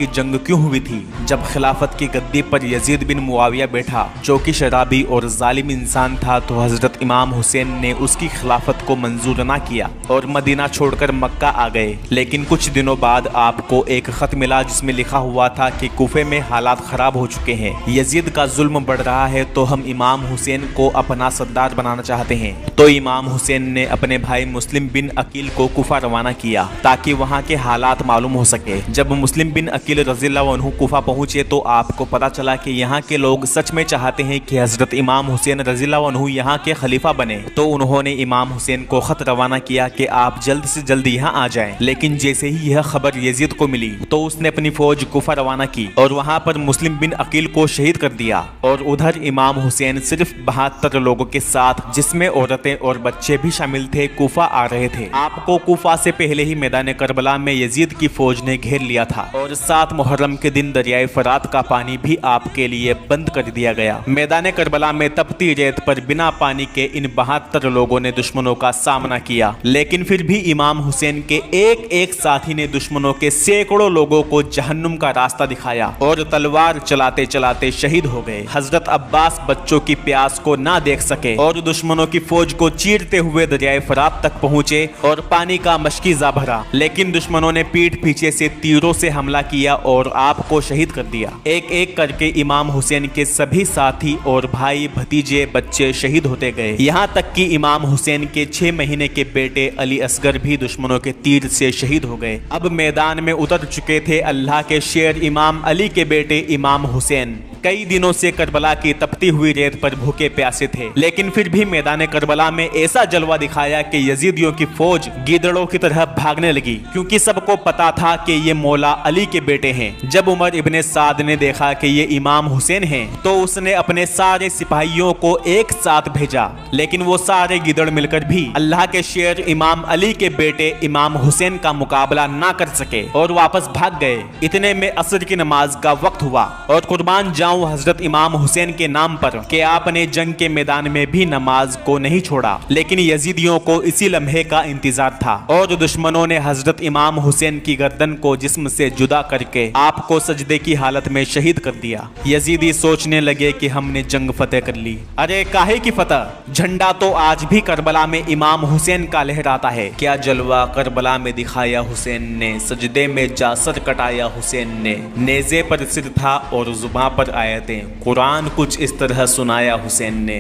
की जंग क्यों हुई थी। जब खिलाफत की गद्दी पर यजीद बिन मुआविया बैठा जो कि शराबी और जालिम इंसान था, तो हजरत इमाम हुसैन ने उसकी खिलाफत को मंजूर ना किया और मदीना छोड़कर मक्का आ गए। लेकिन कुछ दिनों बाद आपको एक खत मिला जिसमें लिखा हुआ था कि कूफे में हालात खराब हो चुके हैं, यजीद का जुल्म बढ़ रहा है, तो हम इमाम हुसैन को अपना सरदार बनाना चाहते हैं। तो इमाम हुसैन ने अपने भाई मुस्लिम बिन अकील को कूफा रवाना किया ताकि वहाँ के हालात मालूम हो सके। जब मुस्लिम बिन अकील रज़ियल्लाहु अन्हु कूफा पहुंचे तो आपको पता चला कि यहाँ के लोग सच में चाहते हैं कि हजरत इमाम हुसैन रज़ियल्लाहु अन्हु यहाँ के खलीफा बने। तो उन्होंने इमाम हुसैन को खत रवाना किया कि आप जल्द से जल्द यहाँ आ जाएं। लेकिन जैसे ही यह खबर यजीद को मिली तो उसने अपनी फौज कूफा रवाना की और वहाँ पर मुस्लिम बिन अकील को शहीद कर दिया। और उधर इमाम हुसैन सिर्फ 72 लोगों के साथ, जिसमें औरतें और बच्चे भी शामिल थे, कूफा आ रहे थे। आपको कूफा से पहले ही मैदान करबला में यजीद की फौज ने घेर लिया था और 7 मुहर्रम के दिन दरियाए फरात का पानी भी आपके लिए बंद कर दिया गया। मैदान करबला में तपती रेत पर बिना पानी के इन 72 लोगों ने दुश्मनों का सामना किया। लेकिन फिर भी इमाम हुसैन के एक एक साथी ने दुश्मनों के सैकड़ों लोगों को जहन्नुम का रास्ता दिखाया और तलवार चलाते चलाते शहीद हो गए। हजरत अब्बास बच्चों की प्यास को ना देख सके और दुश्मनों की फौज को चीरते हुए दरियाए फरात तक पहुंचे और पानी का मशकीजा भरा। लेकिन दुश्मनों ने पीठ पीछे से तीरों से हमला किया और आपको शहीद कर दिया। एक एक करके इमाम हुसैन के सभी साथी और भाई भतीजे बच्चे शहीद होते गए। यहाँ तक कि इमाम हुसैन के 6 महीने के बेटे अली असगर भी दुश्मनों के तीर से शहीद हो गए। अब मैदान में उतर चुके थे अल्लाह के शेर इमाम अली के बेटे इमाम हुसैन। कई दिनों से करबला की तपती हुई रेत पर भूखे प्यासे थे, लेकिन फिर भी मैदान करबला में ऐसा जलवा दिखाया कि यजीदियों की फौज गीदड़ों की तरह भागने लगी, क्योंकि सबको पता था कि ये मौला अली के बेटे हैं। जब उमर इब्ने साद ने देखा कि ये इमाम हुसैन हैं, तो उसने अपने सारे सिपाहियों को एक साथ भेजा, लेकिन वो सारे गीदड़ मिलकर भी अल्लाह के शेर इमाम अली के बेटे इमाम हुसैन का मुकाबला ना कर सके और वापस भाग गए। इतने में असर की नमाज का वक्त हुआ और कुर्बान हजरत इमाम हुसैन के नाम पर कि आपने जंग के मैदान में भी नमाज को नहीं छोड़ा। लेकिन यजीदियों को इसी लम्हे का इंतजार था और दुश्मनों ने हजरत इमाम हुसैन की गर्दन को जिस्म से जुदा करके आपको सजदे की हालत में शहीद कर दिया। यजीदी सोचने लगे कि हमने जंग फतेह कर ली। अरे काहे की फतह, झंडा तो आज भी करबला में इमाम हुसैन का लहराता है। क्या जलवा करबला में दिखाया हुसैन ने, सजदे में जासर कटाया हुसैन ने, नेज़े पर सिर था और जुबां पर आयतें, कुरान कुछ इस तरह सुनाया हुसैन ने।